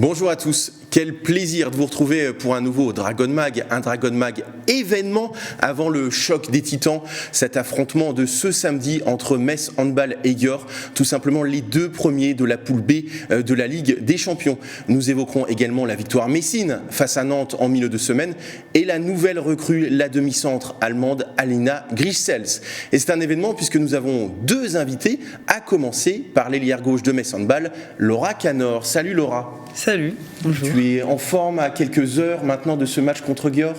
Bonjour à tous, quel plaisir de vous retrouver pour un nouveau Dragon Mag, un Dragon Mag événement avant le choc des titans, cet affrontement de ce samedi entre Metz Handball et Győr, tout simplement les deux premiers de la poule B de la Ligue des Champions. Nous évoquerons également la victoire messine face à Nantes en milieu de semaine et la nouvelle recrue, la demi-centre allemande Alina Grischels. Et c'est un événement puisque nous avons deux invités, à commencer par l'ailière gauche de Metz Handball, Laura Canor. Salut Laura. Salut, bonjour. Tu es en forme à quelques heures maintenant de ce match contre Győr ?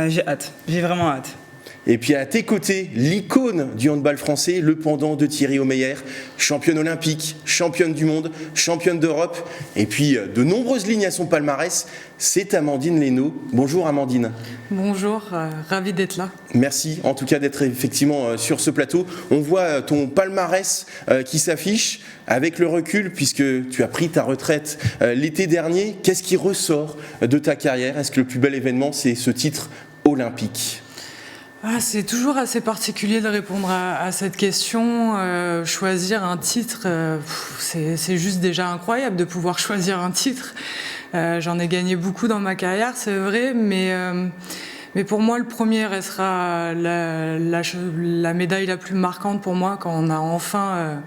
J'ai hâte, j'ai vraiment hâte. Et puis à tes côtés, l'icône du handball français, le pendant de Thierry Omeyer, championne olympique, championne du monde, championne d'Europe, et puis de nombreuses lignes à son palmarès, c'est Amandine Leynaud. Bonjour Amandine. Bonjour, ravie d'être là. Merci en tout cas d'être effectivement sur ce plateau. On voit ton palmarès qui s'affiche avec le recul puisque tu as pris ta retraite l'été dernier. Qu'est-ce qui ressort de ta carrière ? Est-ce que le plus bel événement, c'est ce titre olympique ? C'est toujours assez particulier de répondre à cette question. Choisir un titre, c'est juste déjà incroyable de pouvoir choisir un titre. J'en ai gagné beaucoup dans ma carrière, c'est vrai, mais pour moi, le premier restera la médaille la plus marquante pour moi quand on a enfin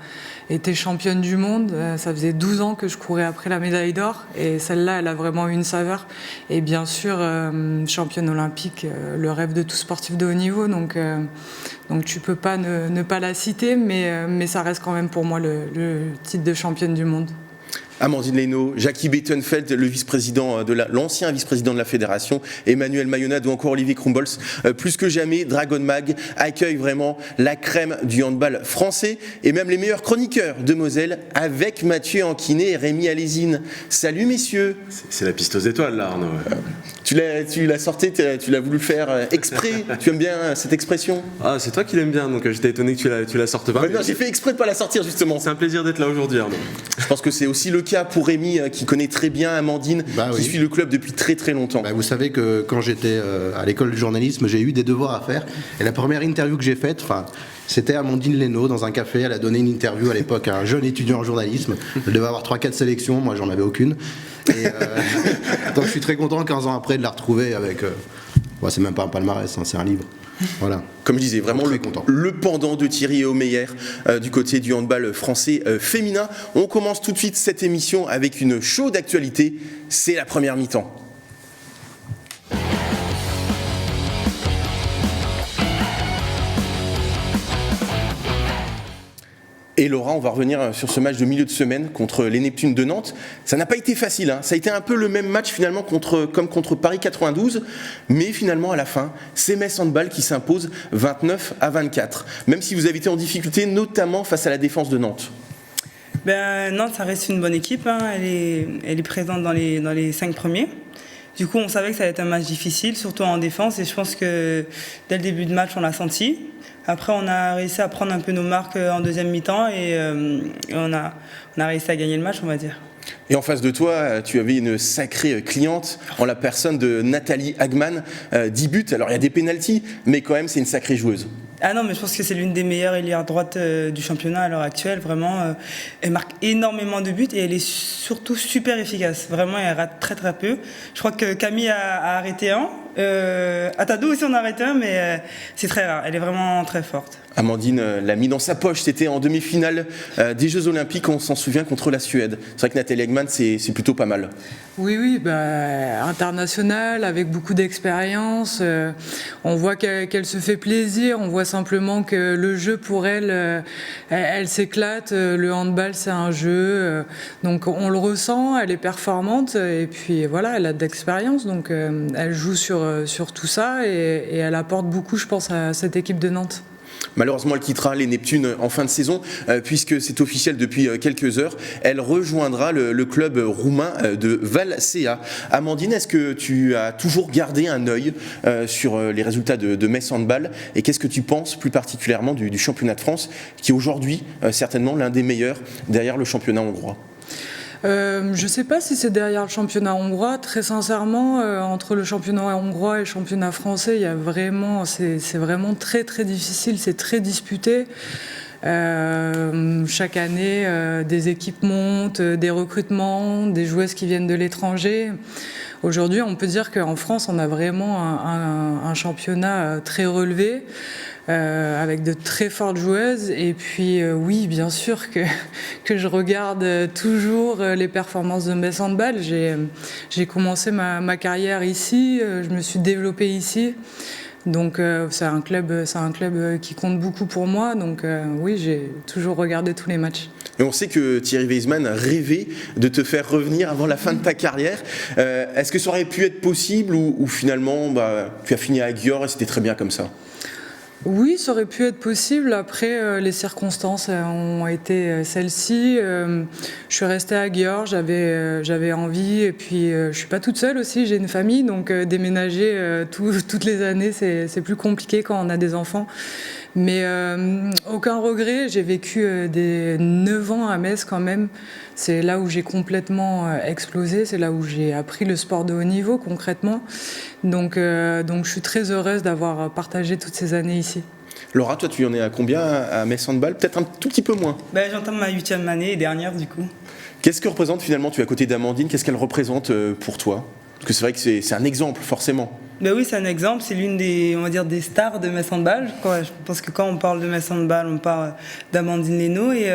été championne du monde. Ça faisait 12 ans que je courais après la médaille d'or et celle-là, elle a vraiment eu une saveur. Et bien sûr, championne olympique, le rêve de tout sportif de haut niveau. Donc tu peux pas ne pas la citer, mais ça reste quand même pour moi le titre de championne du monde. Amandine Leynaud, Jackie Beitenfeld, l'ancien vice-président de la fédération, Emmanuel Mayonnaud ou encore Olivier Krumbolz. Plus que jamais, Dragon Mag accueille vraiment la crème du handball français et même les meilleurs chroniqueurs de Moselle avec Mathieu Anquinet et Rémi Alésine. Salut messieurs. C'est la piste aux étoiles là, Arnaud. Tu l'as sorti, tu l'as voulu faire exprès. Tu aimes bien cette expression ? Ah, c'est toi qui l'aimes bien, donc j'étais étonné que tu la sortes pas. Non, j'ai fait exprès de pas la sortir justement. C'est un plaisir d'être là aujourd'hui, Arnaud. Je pense que c'est aussi le cas pour Rémi qui connaît très bien Amandine, qui suit le club depuis très très longtemps. Vous savez que quand j'étais à l'école de journalisme, j'ai eu des devoirs à faire. Et la première interview que j'ai faite, c'était Amandine Leynaud dans un café. Elle a donné une interview à l'époque à un jeune étudiant en journalisme. Elle devait avoir 3-4 sélections, moi j'en avais aucune. Et donc je suis très content 15 ans après de la retrouver avec... c'est même pas un palmarès, c'est un livre. Voilà. Comme je disais, vraiment le pendant de Thierry Omeyer du côté du handball français féminin. On commence tout de suite cette émission avec une chaude actualité. C'est la première mi-temps. Et Laura, on va revenir sur ce match de milieu de semaine contre les Neptunes de Nantes. Ça n'a pas été facile, ça a été un peu le même match finalement comme contre Paris 92, mais finalement à la fin, c'est Metz Handball qui s'impose 29-24, même si vous avez été en difficulté, notamment face à la défense de Nantes. Nantes, ça reste une bonne équipe, elle est présente dans les 5 premiers. Du coup, on savait que ça allait être un match difficile, surtout en défense, et je pense que dès le début de match, on l'a senti. Après, on a réussi à prendre un peu nos marques en deuxième mi-temps et on a réussi à gagner le match, on va dire. Et en face de toi, tu avais une sacrée cliente en la personne de Nathalie Hagman, 10 buts. Alors, il y a des pénaltys, mais quand même, c'est une sacrée joueuse. Ah non, mais je pense que c'est l'une des meilleures ailières droites du championnat à l'heure actuelle. Vraiment, elle marque énormément de buts et elle est surtout super efficace. Vraiment, elle rate très très peu. Je crois que Camille a arrêté un. À Tadou aussi, on a arrêté un, mais c'est très rare. Elle est vraiment très forte. Amandine l'a mis dans sa poche, c'était en demi-finale des Jeux Olympiques, on s'en souvient, contre la Suède. C'est vrai que Nathalie Hagman, c'est plutôt pas mal. Oui, internationale, avec beaucoup d'expérience. On voit qu'elle se fait plaisir, on voit simplement que le jeu pour elle, elle s'éclate. Le handball, c'est un jeu, donc on le ressent, elle est performante, et puis voilà, elle a de l'expérience, donc elle joue sur tout ça, et elle apporte beaucoup, je pense, à cette équipe de Nantes. Malheureusement, elle quittera les Neptunes en fin de saison, puisque c'est officiel depuis quelques heures. Elle rejoindra le club roumain de Valsea. Amandine, est-ce que tu as toujours gardé un œil sur les résultats de Metz Handball ? Et qu'est-ce que tu penses plus particulièrement du championnat de France, qui est aujourd'hui certainement l'un des meilleurs derrière le championnat hongrois ? Je ne sais pas si c'est derrière le championnat hongrois. Très sincèrement, entre le championnat hongrois et le championnat français, c'est vraiment très très difficile, c'est très disputé. Chaque année, des équipes montent, des recrutements, des joueuses qui viennent de l'étranger. Aujourd'hui, on peut dire qu'en France, on a vraiment un championnat très relevé, avec de très fortes joueuses. Et puis, oui, bien sûr que je regarde toujours les performances de Metz Handball. J'ai commencé ma carrière ici, je me suis développée ici. Donc c'est un club qui compte beaucoup pour moi. Donc oui, j'ai toujours regardé tous les matchs. Et on sait que Thierry Weisman rêvait de te faire revenir avant la fin de ta carrière. Est-ce que ça aurait pu être possible ou finalement tu as fini à Győr et c'était très bien comme ça? Oui, ça aurait pu être possible. Après, les circonstances ont été celles-ci. Je suis restée à Győr, j'avais envie. Et puis, je suis pas toute seule aussi, j'ai une famille. Donc, déménager toutes les années, c'est plus compliqué quand on a des enfants. Mais aucun regret, j'ai vécu des 9 ans à Metz quand même. C'est là où j'ai complètement explosé, c'est là où j'ai appris le sport de haut niveau concrètement. Donc je suis très heureuse d'avoir partagé toutes ces années ici. Laura, toi tu en es à combien à Metz Handball? Peut-être un tout petit peu moins. J'entame ma 8e année et dernière du coup. Qu'est-ce que représente finalement, tu es à côté d'Amandine, qu'est-ce qu'elle représente pour toi? Parce que c'est vrai que c'est un exemple forcément. Oui, c'est un exemple, c'est l'une des, on va dire, des stars de Metz Handball. Je pense que quand on parle de Metz Handball, on parle d'Amandine Leno et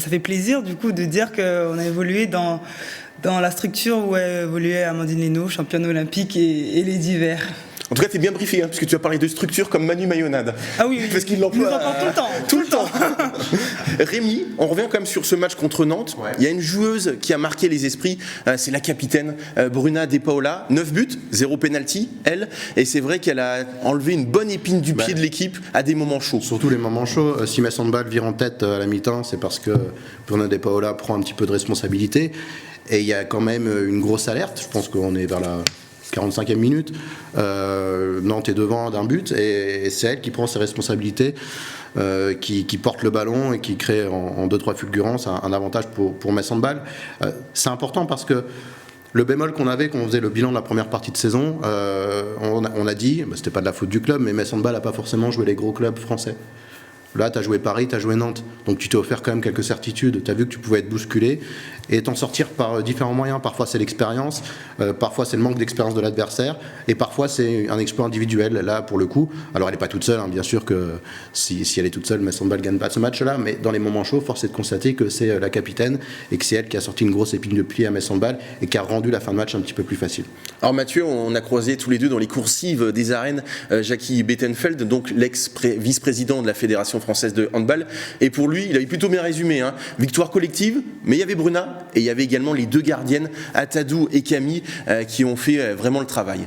ça fait plaisir du coup de dire qu'on a évolué dans la structure où a évolué Amandine Leno, championne olympique et les divers. En tout cas, tu es bien briefé, parce que tu as parlé de structure comme Manu Mayonade. Ah oui, parce qu'il l'emploie tout le temps. Tout le temps. Rémi, on revient quand même sur ce match contre Nantes. Ouais. Il y a une joueuse qui a marqué les esprits, c'est la capitaine Bruna De Paola. 9 buts, 0 penalty, elle. Et c'est vrai qu'elle a enlevé une bonne épine du pied de l'équipe à des moments chauds. Surtout les moments chauds. Si Metz Handball vire en tête à la mi-temps, c'est parce que Bruna De Paola prend un petit peu de responsabilité. Et il y a quand même une grosse alerte. Je pense qu'on est vers la 45e minute, Nantes est devant d'un but et c'est elle qui prend ses responsabilités, qui porte le ballon et qui crée en 2-3 fulgurances un avantage pour Metz Handball. C'est important parce que le bémol qu'on avait quand on faisait le bilan de la première partie de saison, on a dit, c'était pas de la faute du club, mais Metz Handball n'a pas forcément joué les gros clubs français. Là, tu as joué Paris, tu as joué Nantes. Donc tu t'es offert quand même quelques certitudes. Tu as vu que tu pouvais être bousculé et t'en sortir par différents moyens. Parfois, c'est l'expérience. Parfois, c'est le manque d'expérience de l'adversaire. Et parfois, c'est un exploit individuel. Là, pour le coup, alors elle n'est pas toute seule. Bien sûr que si elle est toute seule, Metz Handball ne gagne pas ce match-là. Mais dans les moments chauds, force est de constater que c'est la capitaine et que c'est elle qui a sorti une grosse épine de pied à Metz Handball et qui a rendu la fin de match un petit peu plus facile. Alors Mathieu, on a croisé tous les deux dans les coursives des arènes Jackie Bettenfeld, donc l'ex-vice-président de la Fédération française de handball. Et pour lui, il avait plutôt bien résumé. Victoire collective, mais il y avait Bruna et il y avait également les deux gardiennes, Atadou et Camille, qui ont fait vraiment le travail.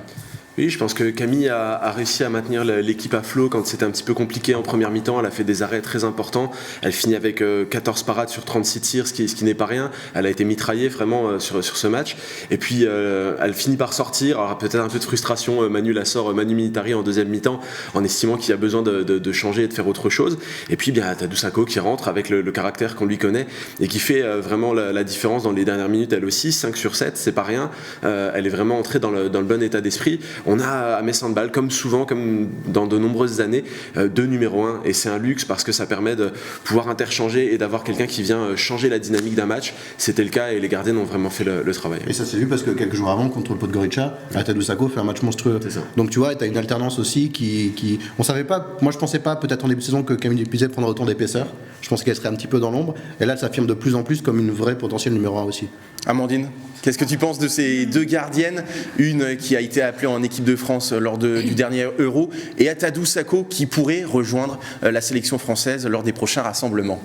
Oui, je pense que Camille a réussi à maintenir l'équipe à flot quand c'était un petit peu compliqué en première mi-temps. Elle a fait des arrêts très importants. Elle finit avec 14 parades sur 36 tirs, ce qui n'est pas rien. Elle a été mitraillée vraiment sur ce match. Et puis, elle finit par sortir. Alors, peut-être un peu de frustration. Manu la sort, Manu Militari en deuxième mi-temps, en estimant qu'il y a besoin de changer et de faire autre chose. Et puis, bien, Tadou Sakho qui rentre avec le caractère qu'on lui connaît et qui fait vraiment la différence dans les dernières minutes. Elle aussi, 5 sur 7, c'est pas rien. Elle est vraiment entrée dans le bon état d'esprit. On a à Metz Handball, comme souvent, comme dans de nombreuses années, 2 numéros 1 et c'est un luxe parce que ça permet de pouvoir interchanger et d'avoir quelqu'un qui vient changer la dynamique d'un match. C'était le cas et les gardiens ont vraiment fait le travail. Et ça s'est vu parce que quelques jours avant, contre le Podgorica, Tadou Sakho fait un match monstrueux. Donc tu vois, tu as une alternance aussi qui... On savait pas, moi je pensais pas peut-être en début de saison que Camille Dupuiset prendrait autant d'épaisseur. Je pensais qu'elle serait un petit peu dans l'ombre. Et là, elle s'affirme de plus en plus comme une vraie potentielle numéro 1 aussi. Amandine, qu'est-ce que tu penses de ces deux gardiennes? Une qui a été appelée en équipe de France lors du dernier Euro et Atadou Sakho qui pourrait rejoindre la sélection française lors des prochains rassemblements.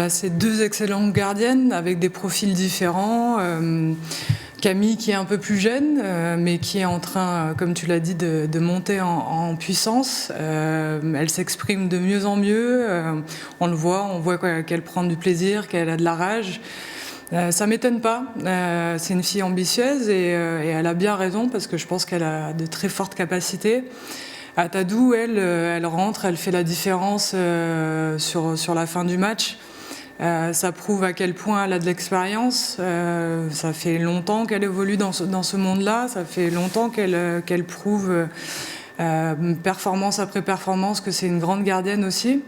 C'est deux excellentes gardiennes avec des profils différents. Camille qui est un peu plus jeune, mais qui est en train, comme tu l'as dit, de monter en puissance. Elle s'exprime de mieux en mieux. On le voit, on voit qu'elle prend du plaisir, qu'elle a de la rage. Ça m'étonne pas. C'est une fille ambitieuse et elle a bien raison parce que je pense qu'elle a de très fortes capacités. Atadou, elle rentre, elle fait la différence sur la fin du match. Ça prouve à quel point elle a de l'expérience. Ça fait longtemps qu'elle évolue dans ce monde-là. Ça fait longtemps qu'elle prouve performance après performance, que c'est une grande gardienne aussi.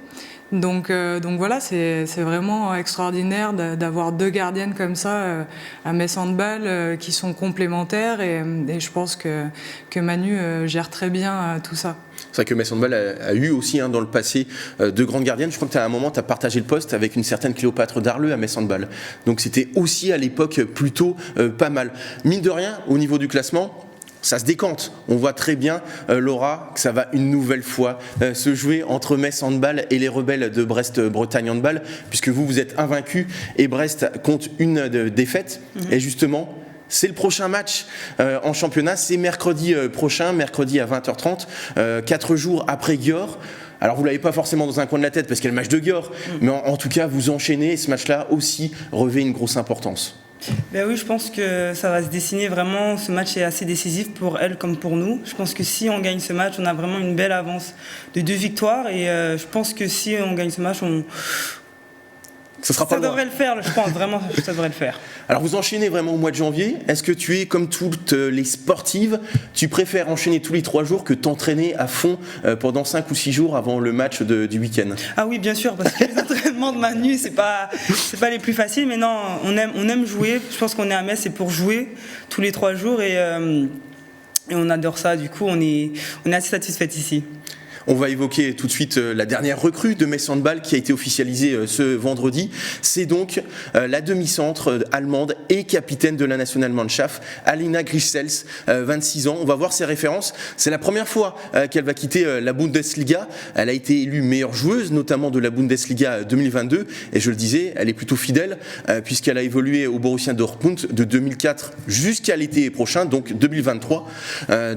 Donc voilà, c'est vraiment extraordinaire d'avoir 2 gardiennes comme ça à Metz Handball qui sont complémentaires et je pense que Manu gère très bien tout ça. C'est vrai que Metz Handball a eu aussi dans le passé 2 grandes gardiennes. Je crois que à un moment, tu as partagé le poste avec une certaine Cléopâtre Darleux à Metz Handball. Donc c'était aussi à l'époque plutôt pas mal. Mine de rien, au niveau du classement, ça se décante. On voit très bien, Laura, que ça va une nouvelle fois se jouer entre Metz Handball et les rebelles de Brest-Bretagne Handball, puisque vous êtes invaincus et Brest compte une défaite. Et justement, c'est le prochain match en championnat, c'est mercredi prochain, mercredi à 20h30, 4 jours après Győr. Alors vous ne l'avez pas forcément dans un coin de la tête parce qu'il y a le match de Győr, mais en tout cas vous enchaînez et ce match-là aussi revêt une grosse importance. Ben oui, je pense que ça va se dessiner vraiment. Ce match est assez décisif pour elle comme pour nous. Je pense que si on gagne ce match, on a vraiment une belle avance de 2 victoires. Et je pense que si on gagne ce match, ça devrait le faire, je pense vraiment, ça devrait le faire. Alors vous enchaînez vraiment au mois de janvier. Est-ce que tu es comme toutes les sportives, tu préfères enchaîner tous les 3 jours que t'entraîner à fond pendant 5 ou 6 jours avant le match du week-end? Ah oui, bien sûr, parce que les entraînements de Manu, c'est pas les plus faciles, mais non, on aime jouer. Je pense qu'on est à Metz, c'est pour jouer tous les 3 jours et on adore ça. Du coup, on est assez satisfait ici. On va évoquer tout de suite la dernière recrue de Metz Handball qui a été officialisée ce vendredi. C'est donc la demi-centre allemande et capitaine de la Nationalmannschaft, Alina Grischels, 26 ans. On va voir ses références. C'est la première fois qu'elle va quitter la Bundesliga. Elle a été élue meilleure joueuse, notamment de la Bundesliga 2022. Et je le disais, elle est plutôt fidèle puisqu'elle a évolué au Borussia Dortmund de 2004 jusqu'à l'été prochain, donc 2023.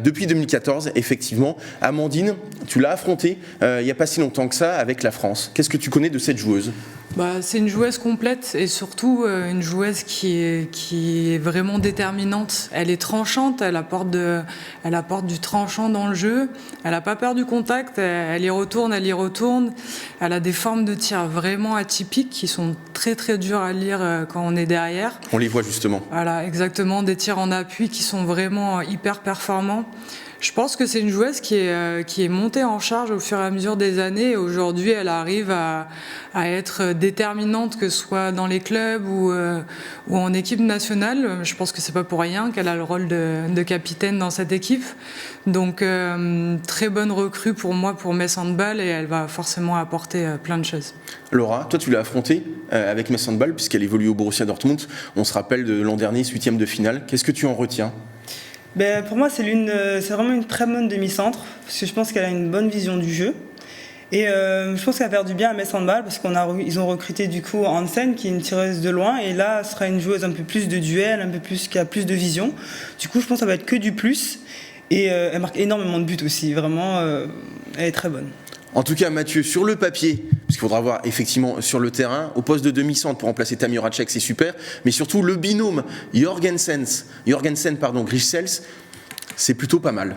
Depuis 2014, effectivement. Amandine, tu l'as affronté il n'y a pas si longtemps que ça avec la France. Qu'est-ce que tu connais de cette joueuse ? C'est une joueuse complète et surtout une joueuse qui est vraiment déterminante. Elle est tranchante, elle apporte du tranchant dans le jeu. Elle n'a pas peur du contact, elle y retourne. Elle a des formes de tir vraiment atypiques qui sont très très dures à lire quand on est derrière. On les voit justement. Voilà, exactement, des tirs en appui qui sont vraiment hyper performants. Je pense que c'est une joueuse qui est montée en charge au fur et à mesure des années. Et aujourd'hui, elle arrive à être déterminante, que ce soit dans les clubs ou en équipe nationale. Je pense que c'est pas pour rien qu'elle a le rôle de capitaine dans cette équipe. Donc, très bonne recrue pour moi, pour Metz Handball, et elle va forcément apporter plein de choses. Laura, toi tu l'as affrontée avec Metz Handball puisqu'elle évolue au Borussia Dortmund. On se rappelle de l'an dernier, 8e de finale. Qu'est-ce que tu en retiens ? Pour moi, c'est vraiment une très bonne demi-centre, parce que je pense qu'elle a une bonne vision du jeu. Et je pense qu'elle va faire du bien à Metz Handball, parce qu'ils ont recruté du coup Hansen, qui est une tireuse de loin, et là, ce sera une joueuse un peu plus de duel, un peu plus, qui a plus de vision. Du coup, je pense que ça va être que du plus, et elle marque énormément de buts aussi, vraiment, elle est très bonne. En tout cas, Mathieu, sur le papier, parce qu'il faudra voir effectivement sur le terrain, au poste de demi-centre pour remplacer Tamir Hacek, c'est super, mais surtout le binôme Jorgensen, Grischels, c'est plutôt pas mal.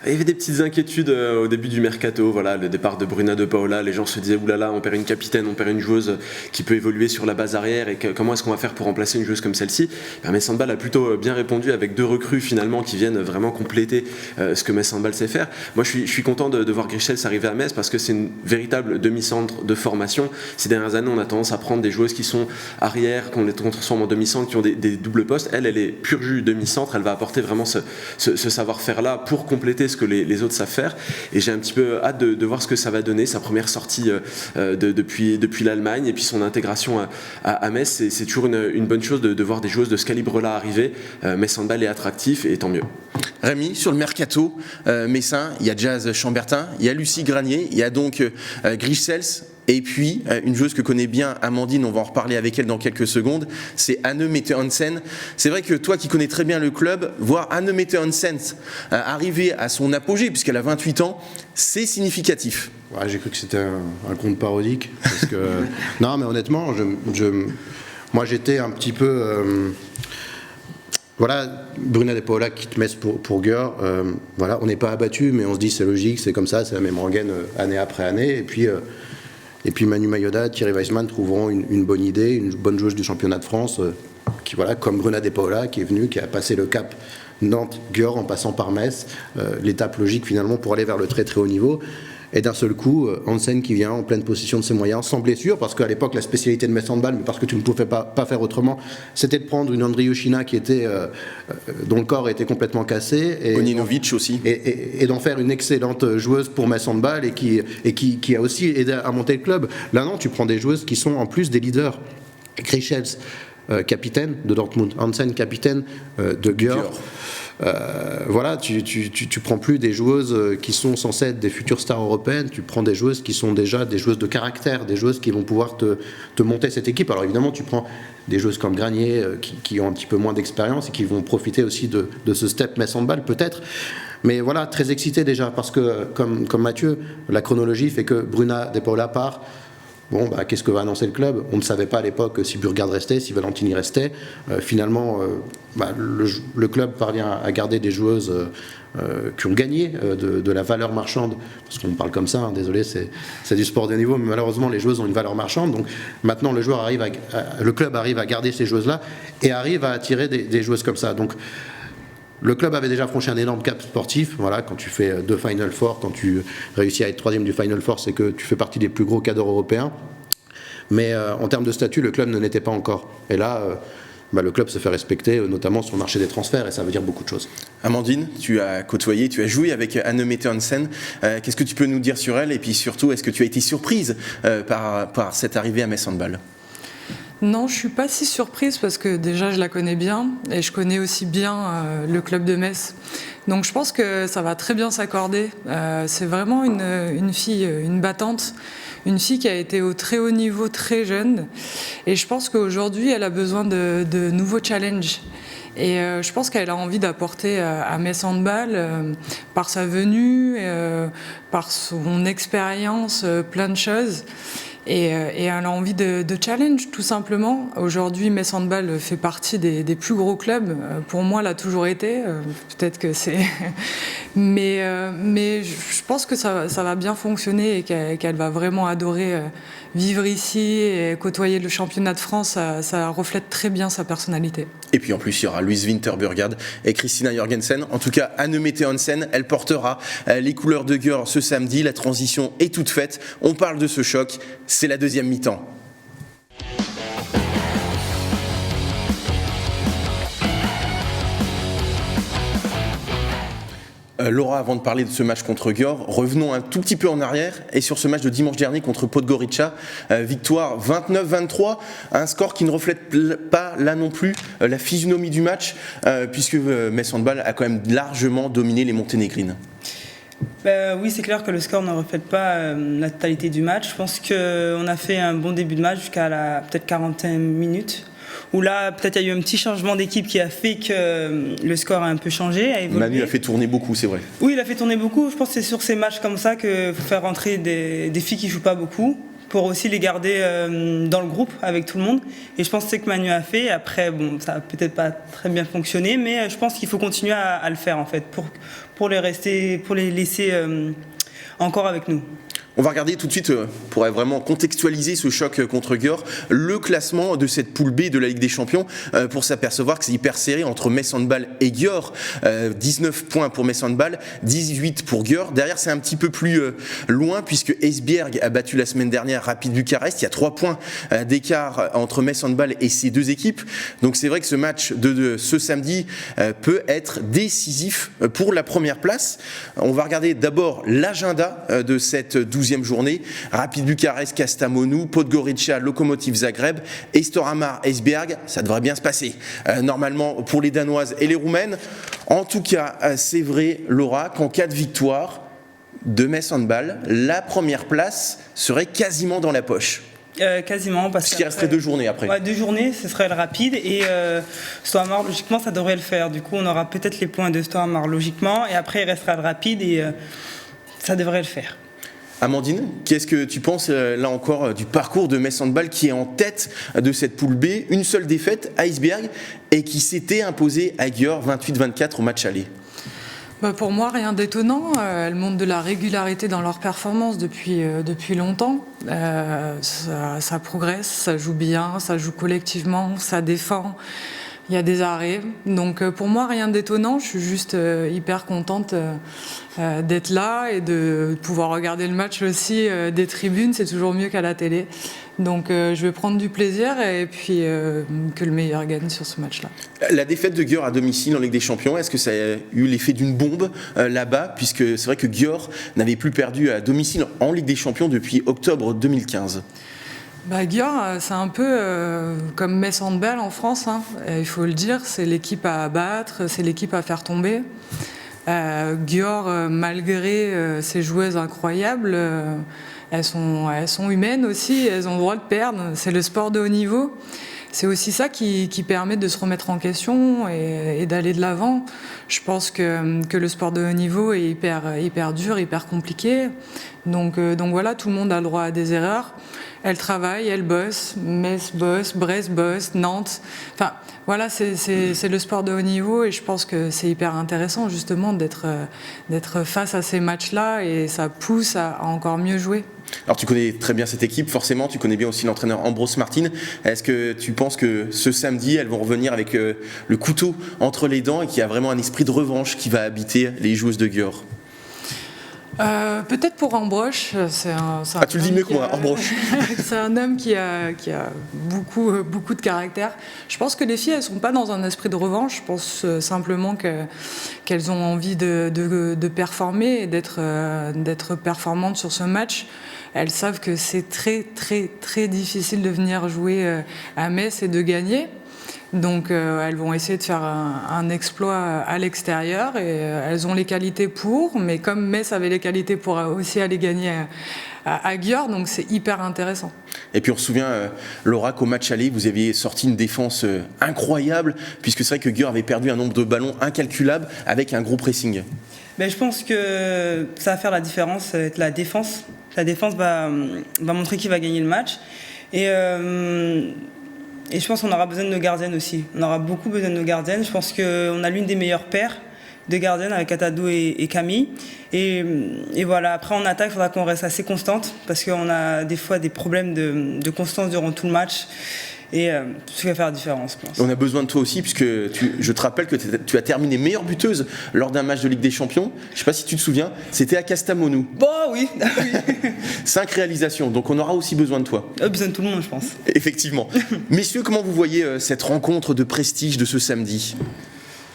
Il y avait des petites inquiétudes au début du mercato, voilà, le départ de Bruna de Paula, les gens se disaient oulala, on perd une capitaine, on perd une joueuse qui peut évoluer sur la base arrière et comment est-ce qu'on va faire pour remplacer une joueuse comme celle-ci. Metz Handball a plutôt bien répondu avec 2 recrues finalement qui viennent vraiment compléter ce que Metz Handball sait faire. Moi je suis content de voir Grischels arriver à Metz parce que c'est une véritable demi-centre de formation. Ces dernières années on a tendance à prendre des joueuses qui sont arrière, qu'on les transforme en demi-centre, qui ont des doubles postes. Elle est pur jus demi-centre, elle va apporter vraiment ce savoir-faire là pour compléter ce que les autres savent faire, et j'ai un petit peu hâte de voir ce que ça va donner, sa première sortie depuis l'Allemagne, et puis son intégration à Metz. C'est toujours une bonne chose de voir des joueuses de ce calibre-là arriver. Metz Handball est attractif, et tant mieux. Rémi, sur le mercato messin, il y a Jazz Chambertin, il y a Lucie Granier, il y a donc Grischels, et puis une joueuse que connaît bien Amandine, on va en reparler avec elle dans quelques secondes, c'est Anne-Mette Hansen. C'est vrai que toi qui connais très bien le club, voir Anne-Mette Hansen arriver à son apogée, puisqu'elle a 28 ans, c'est significatif. Ouais, j'ai cru que c'était un conte parodique, parce que non, mais honnêtement, moi j'étais un petit peu voilà, Bruna de Paula quitte Metz pour Győr. Voilà, on n'est pas abattu, mais on se dit c'est logique, c'est comme ça, c'est la même rengaine année après année. Et puis Manu Mayoda, Thierry Weissman trouveront une bonne idée, une bonne joueuse du championnat de France, qui voilà, comme Bruna de Paula, qui est venue, qui a passé le cap Nantes, Győr, en passant par Metz, l'étape logique finalement pour aller vers le très très haut niveau. Et d'un seul coup, Hansen qui vient en pleine possession de ses moyens, sans blessure, parce qu'à l'époque, la spécialité de Metz Handball, mais parce que tu ne pouvais pas faire autrement, c'était de prendre une Andriushina qui était, dont le corps était complètement cassé. Oninovic aussi. Et d'en faire une excellente joueuse pour Metz Handball et qui a aussi aidé à monter le club. Là, non, tu prends des joueuses qui sont en plus des leaders. Chrishels, capitaine de Dortmund, Hansen, capitaine de Győr. Voilà, tu prends plus des joueuses qui sont censées être des futures stars européennes, tu prends des joueuses qui sont déjà des joueuses de caractère, des joueuses qui vont pouvoir te monter cette équipe. Alors évidemment, tu prends des joueuses comme Granier qui ont un petit peu moins d'expérience et qui vont profiter aussi de ce step Metz Handball peut-être. Mais voilà, très excité déjà parce que, comme Mathieu, la chronologie fait que Bruna De Paula part. Bon, qu'est-ce que va annoncer le club ? On ne savait pas à l'époque si Burgard restait, si Valentini restait. Finalement, le club parvient à garder des joueuses qui ont gagné de la valeur marchande, parce qu'on parle comme ça, hein, désolé, c'est du sport de niveau, mais malheureusement les joueuses ont une valeur marchande. Donc maintenant le club arrive à garder ces joueuses-là et arrive à attirer des joueuses comme ça. Donc le club avait déjà franchi un énorme cap sportif. Voilà, quand tu fais 2 Final Four, quand tu réussis à être 3e du Final Four, c'est que tu fais partie des plus gros cadres européens. Mais en termes de statut, le club ne l'était pas encore. Et là, le club se fait respecter, notamment sur le marché des transferts, et ça veut dire beaucoup de choses. Amandine, tu as côtoyé, tu as joué avec Anne-Mette Hansen. Qu'est-ce que tu peux nous dire sur elle ? Et puis surtout, est-ce que tu as été surprise par cette arrivée à Metz Handball ? Non, je ne suis pas si surprise parce que déjà je la connais bien et je connais aussi bien le club de Metz. Donc je pense que ça va très bien s'accorder. C'est vraiment une fille, une battante, une fille qui a été au très haut niveau très jeune. Et je pense qu'aujourd'hui elle a besoin de nouveaux challenges. Et je pense qu'elle a envie d'apporter à Metz Handball, par sa venue, par son expérience, plein de choses. Et elle a envie de challenge, tout simplement. Aujourd'hui, Metz Handball fait partie des plus gros clubs. Pour moi, elle a toujours été. Peut-être que c'est... mais je pense que ça va bien fonctionner et qu'elle va vraiment adorer vivre ici et côtoyer le championnat de France. Ça reflète très bien sa personnalité. Et puis en plus, il y aura Louise Winter-Burgard et Christina Jorgensen. En tout cas, Anne-Mette Hansen, elle portera les couleurs de Győr ce samedi. La transition est toute faite. On parle de ce choc. C'est la deuxième mi-temps. Laura, avant de parler de ce match contre Győr, revenons un tout petit peu en arrière et sur ce match de dimanche dernier contre Podgorica, victoire 29-23, un score qui ne reflète pas là non plus la physionomie du match, puisque Metz Handball a quand même largement dominé les Monténégrines. Oui, c'est clair que le score ne reflète pas la totalité du match. Je pense qu'on a fait un bon début de match jusqu'à peut-être 41 minutes. Où là, peut-être il y a eu un petit changement d'équipe qui a fait que le score a un peu changé, a évolué. Manu a fait tourner beaucoup, c'est vrai. Oui, il a fait tourner beaucoup. Je pense que c'est sur ces matchs comme ça qu'il faut faire rentrer des filles qui ne jouent pas beaucoup pour aussi les garder dans le groupe avec tout le monde. Et je pense que c'est ce que Manu a fait. Après, bon, ça n'a peut-être pas très bien fonctionné, mais je pense qu'il faut continuer à le faire en fait pour les laisser encore avec nous. On va regarder tout de suite, pour vraiment contextualiser ce choc contre Győr, le classement de cette poule B de la Ligue des Champions, pour s'apercevoir que c'est hyper serré entre Metz Handball et Győr. 19 points pour Metz Handball, 18 pour Győr. Derrière, c'est un petit peu plus loin, puisque Esbjerg a battu la semaine dernière Rapid Bucarest. Il y a 3 points d'écart entre Metz Handball et ces deux équipes. Donc c'est vrai que ce match de ce samedi peut être décisif pour la première place. On va regarder d'abord l'agenda de cette 12e journée. Rapid Bucarest, Kastamonu, Podgorica, Lokomotiv Zagreb, Storhamar, Esbjerg. Ça devrait bien se passer. Normalement, pour les Danoises et les Roumaines. En tout cas, c'est vrai, Laura, qu'en cas de victoire de Metz Handball, la première place serait quasiment dans la poche. Quasiment, parce qu'il resterait 2 journées après. Ouais, 2 journées, ce serait le Rapide et Storhamar, logiquement, ça devrait le faire. Du coup, on aura peut-être les points de Storhamar, logiquement, et après, il restera le Rapide et ça devrait le faire. Amandine, qu'est-ce que tu penses là encore du parcours de Metz Handball qui est en tête de cette poule B, une seule défaite à Esbjerg et qui s'était imposé à Győr 28-24 au match aller? Pour moi, rien d'étonnant. Elles montrent de la régularité dans leur performance depuis longtemps. Ça progresse, ça joue bien, ça joue collectivement, ça défend. il y a des arrêts. Donc pour moi, rien d'étonnant. Je suis juste hyper contente d'être là et de pouvoir regarder le match aussi des tribunes. C'est toujours mieux qu'à la télé. Donc je vais prendre du plaisir et puis que le meilleur gagne sur ce match-là. La défaite de Győr à domicile en Ligue des Champions, est-ce que ça a eu l'effet d'une bombe là-bas? Puisque c'est vrai que Győr n'avait plus perdu à domicile en Ligue des Champions depuis octobre 2015. Győr, c'est un peu comme Metz Handball en France, hein. Il faut le dire, c'est l'équipe à abattre, c'est l'équipe à faire tomber. Győr, malgré ses joueuses incroyables, elles sont humaines aussi, elles ont le droit de perdre, c'est le sport de haut niveau. C'est aussi ça qui permet de se remettre en question et d'aller de l'avant. Je pense que le sport de haut niveau est hyper dur, hyper compliqué. Donc voilà, tout le monde a le droit à des erreurs. Elles travaillent, elles bossent, Metz bosse, Brest bosse, Nantes. Enfin, voilà, c'est le sport de haut niveau et je pense que c'est hyper intéressant justement d'être face à ces matchs-là et ça pousse à encore mieux jouer. Alors tu connais très bien cette équipe, forcément, tu connais bien aussi l'entraîneur Ambros Martin. Est-ce que tu penses que ce samedi, elles vont revenir avec le couteau entre les dents et qu'il y a vraiment un esprit de revanche qui va habiter les joueuses de Győr? Peut-être pour Ambrosch, tu le dis mieux que moi, Ambrosch. C'est un homme qui a beaucoup de caractère. Je pense que les filles, elles sont pas dans un esprit de revanche. Je pense simplement qu'elles ont envie de performer et d'être performantes sur ce match. Elles savent que c'est très très très difficile de venir jouer à Metz et de gagner. Donc elles vont essayer de faire un exploit à l'extérieur et elles ont les qualités pour, mais comme Metz avait les qualités pour aussi aller gagner à Győr, donc c'est hyper intéressant. Et puis on se souvient, Laura, qu'au match aller, vous aviez sorti une défense incroyable, puisque c'est vrai que Győr avait perdu un nombre de ballons incalculable avec un gros pressing. Mais je pense que ça va faire la différence, ça va être la défense. La défense va montrer qui va gagner le match. Et je pense qu'on aura besoin de nos gardiennes aussi. On aura beaucoup besoin de nos gardiennes. Je pense qu'on a l'une des meilleures paires de gardiennes avec Atado et Camille. Et voilà, après en attaque, il faudra qu'on reste assez constante parce qu'on a des fois des problèmes de constance durant tout le match. Et ce qui va faire la différence, je pense. On a besoin de toi aussi, puisque je te rappelle que tu as terminé meilleure buteuse lors d'un match de Ligue des Champions. Je ne sais pas si tu te souviens, c'était à Kastamonu. Bon, oui. 5 réalisations, donc on aura aussi besoin de toi. Besoin de tout le monde, je pense. Effectivement. Messieurs, comment vous voyez cette rencontre de prestige de ce samedi ?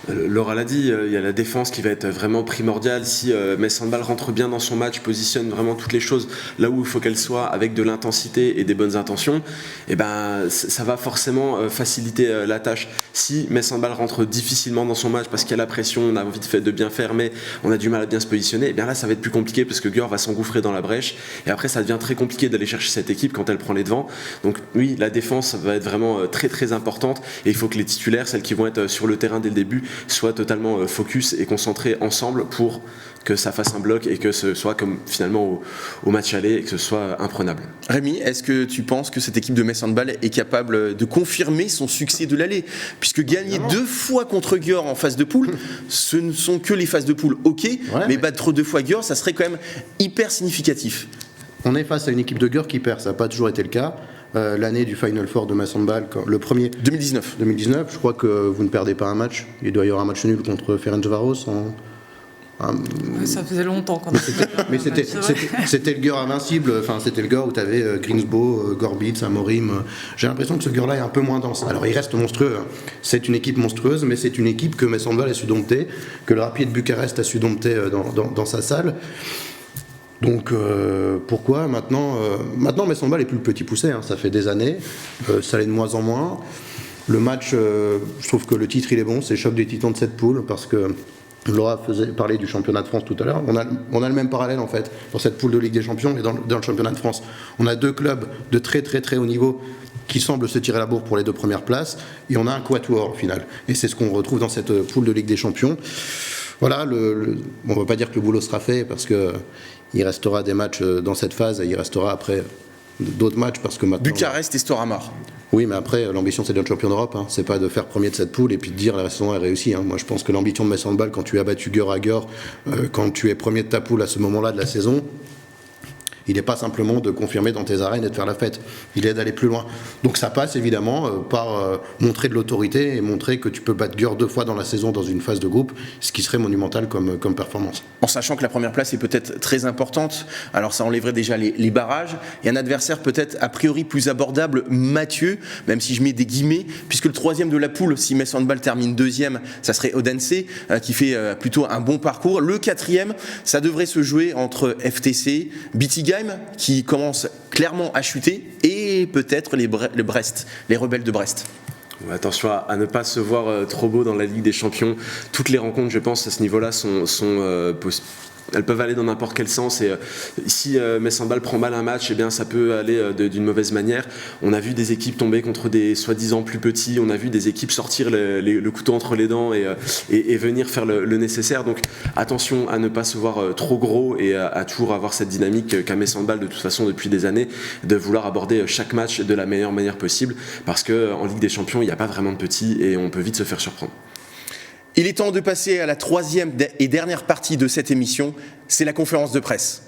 Laura l'a dit, il y a la défense qui va être vraiment primordiale. Si Metz Handball rentre bien dans son match, positionne vraiment toutes les choses là où il faut qu'elles soient avec de l'intensité et des bonnes intentions, et ben ça va forcément faciliter la tâche. Si Metz Handball rentre difficilement dans son match parce qu'il y a la pression, on a envie de bien faire mais on a du mal à bien se positionner, et bien là ça va être plus compliqué parce que Győr va s'engouffrer dans la brèche et après ça devient très compliqué d'aller chercher cette équipe quand elle prend les devants. Donc oui, la défense va être vraiment très très importante et il faut que les titulaires, celles qui vont être sur le terrain dès le début, soient totalement focus et concentrés ensemble pour que ça fasse un bloc et que ce soit comme finalement au match aller et que ce soit imprenable. Rémi, est-ce que tu penses que cette équipe de Metz Handball est capable de confirmer son succès de l'aller? Puisque gagner 2 fois contre Győr en phase de poule, ce ne sont que les phases de poule, ok, mais battre 2 fois Győr, ça serait quand même hyper significatif. On est face à une équipe de Győr qui perd, ça n'a pas toujours été le cas. L'année du Final Four de Metz Handball, le premier 2019, je crois que vous ne perdez pas un match. Il doit y avoir un match nul contre Ferencváros ça faisait longtemps quand mais c'était le Győr invincible, enfin c'était le Győr où tu avais Greensbo, Gorbitz, Amorim. J'ai l'impression que ce Győr là est un peu moins dense. Alors il reste monstrueux, c'est une équipe monstrueuse, mais c'est une équipe que Metz Handball a su dompter, que le Rapid Bucarest a su dompter dans sa salle. Donc pourquoi maintenant Metz Handball est plus le petit poussé, hein, ça fait des années, ça l'est de moins en moins. Le match, je trouve que le titre il est bon, c'est Choc des Titans de cette poule, parce que Laura faisait parler du championnat de France tout à l'heure. On a le même parallèle en fait dans cette poule de Ligue des Champions et dans le championnat de France. On a 2 clubs de très très très haut niveau qui semblent se tirer la bourre pour les 2 premières places et on a un quatuor au final. Et c'est ce qu'on retrouve dans cette poule de Ligue des Champions. Voilà, on ne va pas dire que le boulot sera fait parce qu'il restera des matchs dans cette phase et il restera après d'autres matchs parce que maintenant... Bucarest et Storhamar. Oui, mais après, l'ambition, c'est d'être champion d'Europe. Hein. C'est pas de faire premier de cette poule et puis de dire la saison est réussie. Hein. Moi, je pense que l'ambition de Metz Handball, quand tu as battu Győr à Győr, quand tu es premier de ta poule à ce moment-là de la saison, il n'est pas simplement de confirmer dans tes arènes et de faire la fête. Il est d'aller plus loin. Donc ça passe évidemment par montrer de l'autorité et montrer que tu peux battre Győr 2 fois dans la saison dans une phase de groupe, ce qui serait monumental comme performance. En sachant que la première place est peut-être très importante, alors ça enlèverait déjà les barrages, et un adversaire peut-être a priori plus abordable, Mathieu, même si je mets des guillemets, puisque le troisième de la poule, si Metz Handball termine deuxième, ça serait Odense, qui fait plutôt un bon parcours. Le quatrième, ça devrait se jouer entre FTC, Bietigheim, qui commence clairement à chuter, et peut-être les Brest, les rebelles de Brest. Attention à ne pas se voir trop beau dans la Ligue des Champions. Toutes les rencontres, je pense, à ce niveau-là sont elles peuvent aller dans n'importe quel sens, et si Metz Handball prend mal un match, eh bien ça peut aller d'une mauvaise manière. On a vu des équipes tomber contre des soi-disant plus petits, on a vu des équipes sortir le couteau entre les dents et venir faire le nécessaire. Donc attention à ne pas se voir trop gros et à toujours avoir cette dynamique qu'a Metz Handball de toute façon depuis des années, de vouloir aborder chaque match de la meilleure manière possible, parce qu'en Ligue des Champions il n'y a pas vraiment de petits et on peut vite se faire surprendre. Il est temps de passer à la troisième et dernière partie de cette émission, c'est la conférence de presse.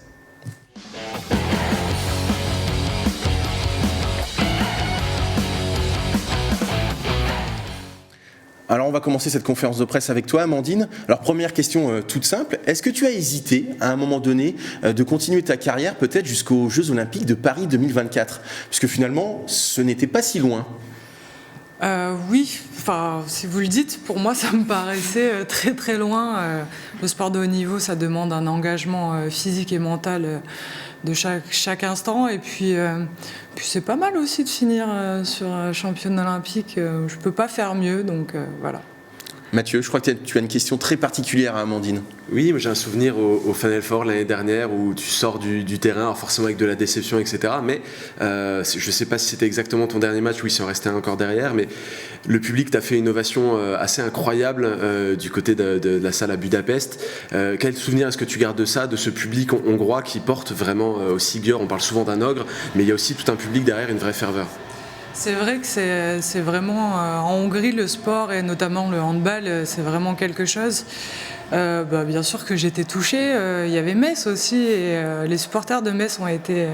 Alors on va commencer cette conférence de presse avec toi, Amandine. Alors première question toute simple, est-ce que tu as hésité à un moment donné de continuer ta carrière peut-être jusqu'aux Jeux Olympiques de Paris 2024 ? Puisque finalement ce n'était pas si loin. Oui, enfin, si vous le dites, pour moi, ça me paraissait très très loin. Le sport de haut niveau, ça demande un engagement physique et mental de chaque instant. Et puis c'est pas mal aussi de finir sur championne olympique. Je peux pas faire mieux, donc voilà. Mathieu, je crois que tu as une question très particulière à Amandine. Oui, j'ai un souvenir au Final Four l'année dernière où tu sors du terrain, alors forcément avec de la déception, etc. Mais je ne sais pas si c'était exactement ton dernier match ou ils sont restés encore derrière, mais le public t'a fait une ovation assez incroyable du côté de la salle à Budapest. Quel souvenir est-ce que tu gardes de ça, de ce public hongrois qui porte vraiment aussi Győr ? On parle souvent d'un ogre, mais il y a aussi tout un public derrière, une vraie ferveur. C'est vrai que c'est vraiment en Hongrie le sport et notamment le handball, c'est vraiment quelque chose. Bien sûr que j'étais touchée. Il y avait Metz aussi et les supporters de Metz ont été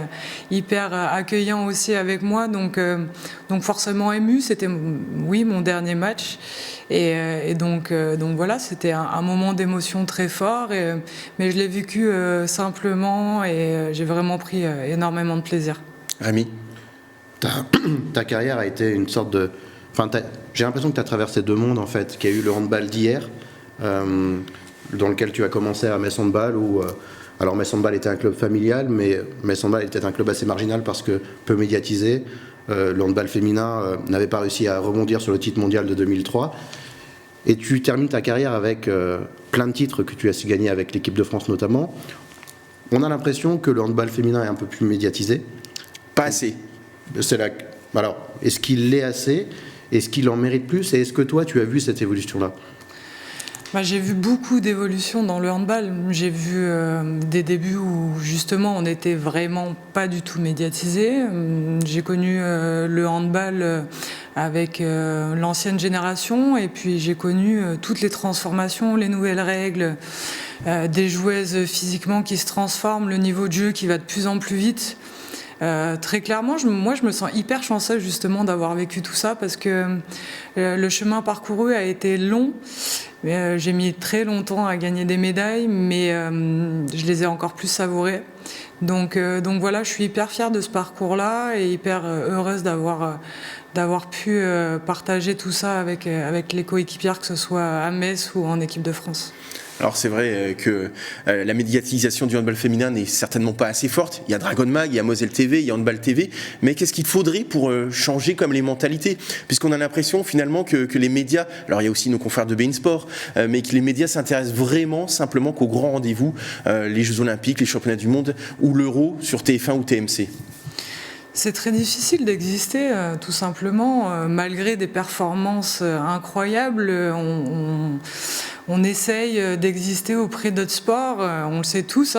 hyper accueillants aussi avec moi, donc forcément ému. C'était mon dernier match et donc voilà, c'était un moment d'émotion très fort. Mais je l'ai vécu simplement et j'ai vraiment pris énormément de plaisir. Rémi ? Ta carrière a été une sorte de... Enfin, j'ai l'impression que tu as traversé deux mondes, en fait. Qu'il y a eu le handball d'hier, dans lequel tu as commencé à Metz Handball, où... alors, Metz Handball était un club familial, mais Metz Handball était un club assez marginal parce que peu médiatisé. Le handball féminin n'avait pas réussi à rebondir sur le titre mondial de 2003. Et tu termines ta carrière avec plein de titres que tu as su gagner avec l'équipe de France, notamment. On a l'impression que le handball féminin est un peu plus médiatisé. Pas assez. Alors, est-ce qu'il l'est assez ? Est-ce qu'il en mérite plus ? Et est-ce que toi, tu as vu cette évolution-là ? J'ai vu beaucoup d'évolutions dans le handball. J'ai vu des débuts où justement on n'était vraiment pas du tout médiatisé. J'ai connu le handball avec l'ancienne génération et puis j'ai connu toutes les transformations, les nouvelles règles, des joueuses physiquement qui se transforment, le niveau de jeu qui va de plus en plus vite. Très clairement, moi je me sens hyper chanceuse justement d'avoir vécu tout ça parce que le chemin parcouru a été long. J'ai mis très longtemps à gagner des médailles, mais je les ai encore plus savourées. Donc voilà, je suis hyper fière de ce parcours-là et hyper heureuse d'avoir pu partager tout ça avec les coéquipières, que ce soit à Metz ou en équipe de France. Alors c'est vrai que la médiatisation du handball féminin n'est certainement pas assez forte. Il y a Dragon Mag, il y a Moselle TV, il y a Handball TV, mais qu'est-ce qu'il faudrait pour changer comme les mentalités ? Puisqu'on a l'impression finalement que les médias, alors il y a aussi nos confrères de beIN Sport, mais que les médias s'intéressent vraiment simplement qu'aux grands rendez-vous, les Jeux Olympiques, les Championnats du Monde ou l'Euro sur TF1 ou TMC. C'est très difficile d'exister, tout simplement, malgré des performances incroyables. On essaye d'exister auprès d'autres sports. On le sait tous,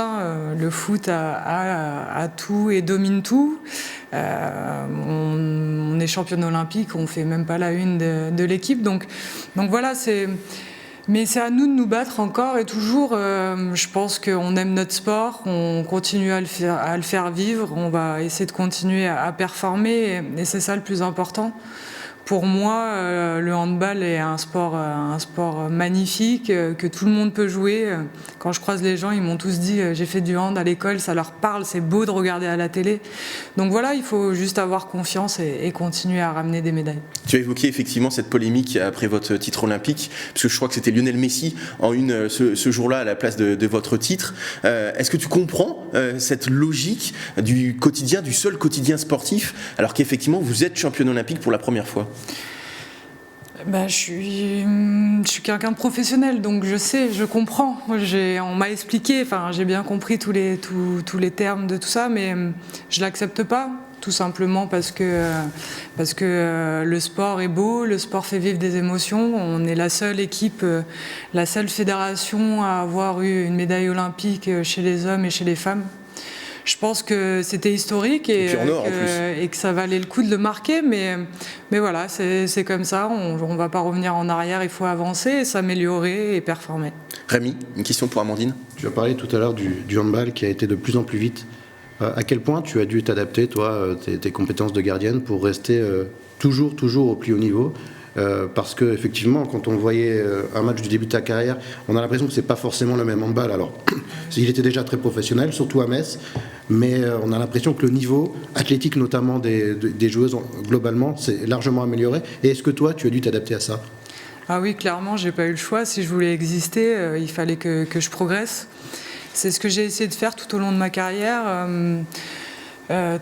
le foot a tout et domine tout. On est championne olympique, on fait même pas la une de l'équipe. Donc voilà, Mais c'est à nous de nous battre encore et toujours. Je pense qu'on aime notre sport, on continue à le faire vivre, on va essayer de continuer à performer et c'est ça le plus important. Pour moi, le handball est un sport magnifique que tout le monde peut jouer. Quand je croise les gens, ils m'ont tous dit j'ai fait du hand à l'école, ça leur parle, c'est beau de regarder à la télé. Donc voilà, il faut juste avoir confiance et continuer à ramener des médailles. Tu as évoqué effectivement cette polémique après votre titre olympique, parce que je crois que c'était Lionel Messi en une ce jour-là à la place de votre titre. Est-ce que tu comprends cette logique du quotidien, du seul quotidien sportif, alors qu'effectivement vous êtes championne olympique pour la première fois? Je suis quelqu'un de professionnel, donc je sais, je comprends. On m'a expliqué, j'ai bien compris tous les termes de tout ça, mais je l'accepte pas, tout simplement parce que le sport est beau, le sport fait vivre des émotions. On est la seule équipe, la seule fédération à avoir eu une médaille olympique chez les hommes et chez les femmes. Je pense que c'était historique et que ça valait le coup de le marquer, mais voilà, c'est comme ça, on ne va pas revenir en arrière, il faut avancer, s'améliorer et performer. Rémi, une question pour Amandine. Tu as parlé tout à l'heure du handball qui a été de plus en plus vite. À quel point tu as dû t'adapter, toi, tes compétences de gardienne pour rester toujours au plus haut niveau? Parce qu'effectivement, quand on voyait un match du début de ta carrière, on a l'impression que c'est pas forcément le même handball. Alors, il était déjà très professionnel, surtout à Metz, mais on a l'impression que le niveau athlétique, notamment des joueuses, globalement, s'est largement amélioré. Et est-ce que toi, tu as dû t'adapter à ça? Ah oui, clairement, j'ai pas eu le choix. Si je voulais exister, il fallait que je progresse. C'est ce que j'ai essayé de faire tout au long de ma carrière.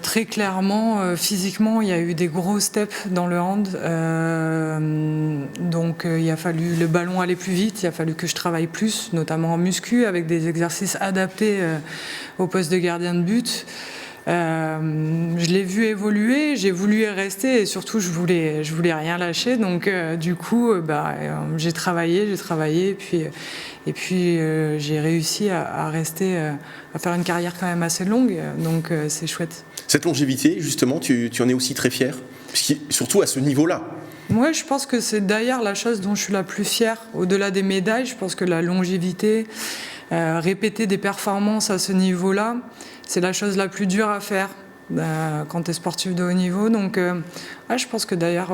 Très clairement, physiquement, il y a eu des gros steps dans le hand. Donc, il a fallu le ballon aller plus vite. Il a fallu que je travaille plus, notamment en muscu, avec des exercices adaptés au poste de gardien de but. Je l'ai vu évoluer, j'ai voulu y rester et surtout je voulais rien lâcher. Donc, du coup, j'ai travaillé et puis j'ai réussi à rester, à faire une carrière quand même assez longue, donc c'est chouette. Cette longévité, justement, tu en es aussi très fière, surtout à ce niveau-là. Moi, je pense que c'est d'ailleurs la chose dont je suis la plus fière. Au-delà des médailles, je pense que la longévité, répéter des performances à ce niveau-là, c'est la chose la plus dure à faire quand tu es sportif de haut niveau. Donc, je pense que d'ailleurs,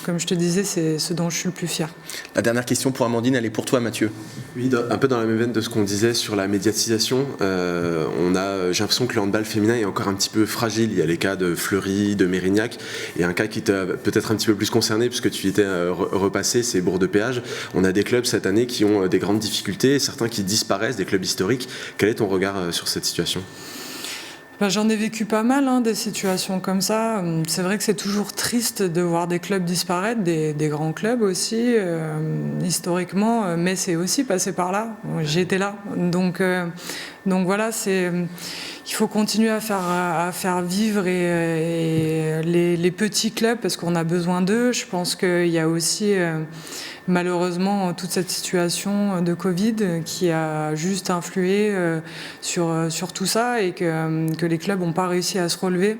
comme je te disais, c'est ce dont je suis le plus fier. La dernière question pour Amandine, elle est pour toi, Mathieu. Oui, un peu dans la même veine de ce qu'on disait sur la médiatisation. J'ai l'impression que le handball féminin est encore un petit peu fragile. Il y a les cas de Fleury, de Mérignac, et un cas qui t'a peut-être un petit peu plus concerné, puisque tu y étais repassé, c'est Bourg-de-Péage. On a des clubs cette année qui ont des grandes difficultés, certains qui disparaissent, des clubs historiques. Quel est ton regard sur cette situation ? J'en ai vécu pas mal, des situations comme ça. C'est vrai que c'est toujours triste de voir des clubs disparaître, des grands clubs aussi. Historiquement, mais c'est aussi passé par là. J'étais là. Donc voilà, il faut continuer à faire vivre les petits clubs parce qu'on a besoin d'eux. Je pense qu'il y a aussi malheureusement toute cette situation de Covid qui a juste influé sur tout ça et que les clubs n'ont pas réussi à se relever.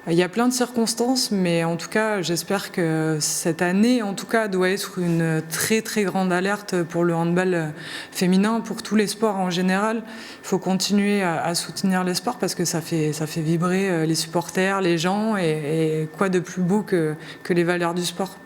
Il y a plein de circonstances, mais en tout cas, j'espère que cette année, en tout cas, doit être une très très grande alerte pour le handball féminin, pour tous les sports en général. Il faut continuer à soutenir les sports parce que ça fait vibrer les supporters, les gens, et quoi de plus beau que les valeurs du sport.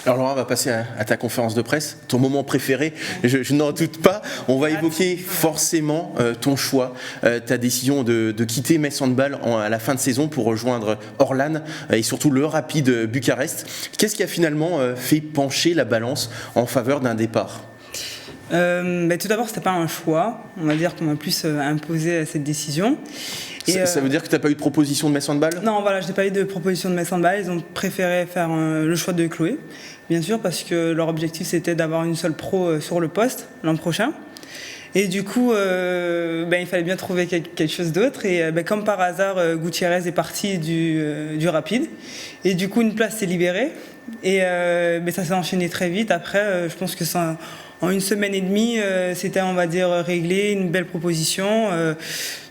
Alors Laura, on va passer à ta conférence de presse, ton moment préféré, je n'en doute pas. On va évoquer forcément ton choix, ta décision de quitter Metz Handball à la fin de saison pour rejoindre Orlan et surtout le Rapid Bucarest. Qu'est-ce qui a finalement fait pencher la balance en faveur d'un départ ? Tout d'abord, c'était pas un choix. On va dire qu'on m'a plus imposé cette décision. Ça veut dire que tu n'as pas eu de proposition de Metz Handball ? Non, voilà, je n'ai pas eu de proposition de Metz Handball. Ils ont préféré faire le choix de Chloé, bien sûr, parce que leur objectif c'était d'avoir une seule pro sur le poste l'an prochain. Et du coup, il fallait bien trouver quelque chose d'autre. Et comme par hasard, Gutiérrez est parti du Rapide. Et du coup, une place s'est libérée. Et ça s'est enchaîné très vite. Après, je pense que en une semaine et demie, c'était, on va dire, réglé, une belle proposition.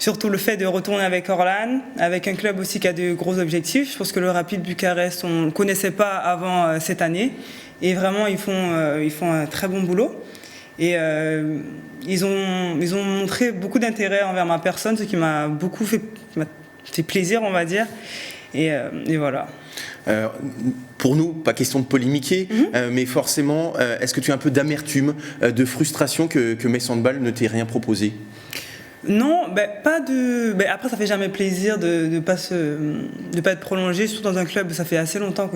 Surtout le fait de retourner avec Orlan, avec un club aussi qui a de gros objectifs. Je pense que le Rapid Bucarest, on ne le connaissait pas avant cette année. Et vraiment, ils font un très bon boulot. Et ils ont montré beaucoup d'intérêt envers ma personne, ce qui m'a beaucoup fait plaisir, on va dire. Et voilà. Pour nous, pas question de polémiquer, mais forcément, est-ce que tu as un peu d'amertume, de frustration que Metz Handball ne t'ait rien proposé ? Non, pas de. Après, ça fait jamais plaisir de pas être prolongé, surtout dans un club. Ça fait assez longtemps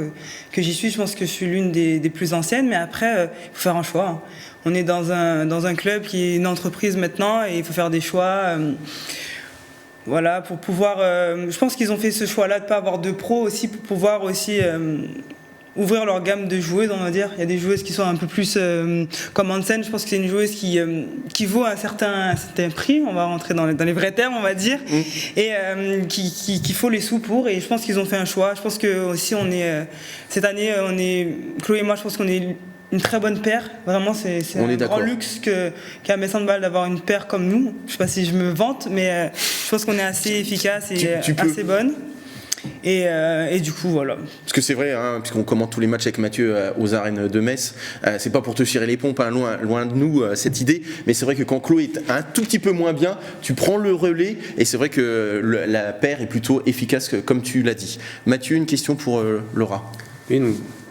que j'y suis. Je pense que je suis l'une des plus anciennes, mais après, il faut faire un choix. Hein. On est dans un club qui est une entreprise maintenant, et il faut faire des choix. Voilà, pour pouvoir. Je pense qu'ils ont fait ce choix-là de pas avoir de pro aussi, pour pouvoir aussi. Ouvrir leur gamme de joueuses, on va dire. Il y a des joueuses qui sont un peu plus comme Hansen. Je pense que c'est une joueuse qui vaut un certain prix. On va rentrer dans les vrais termes, on va dire, et qu'il faut les sous pour. Et je pense qu'ils ont fait un choix. Je pense que aussi cette année, Chloé et moi, je pense qu'on est une très bonne paire. Vraiment, c'est un grand luxe qu'a Metz Handball d'avoir une paire comme nous. Je sais pas si je me vante, mais je pense qu'on est assez efficace et assez bonne. Et du coup, voilà. Parce que c'est vrai, hein, puisqu'on commente tous les matchs avec Mathieu aux arènes de Metz, c'est pas pour te tirer les pompes, hein, loin de nous cette idée, mais c'est vrai que quand Chloé est un tout petit peu moins bien, tu prends le relais, et c'est vrai que la paire est plutôt efficace, comme tu l'as dit. Mathieu, une question pour Laura. Oui,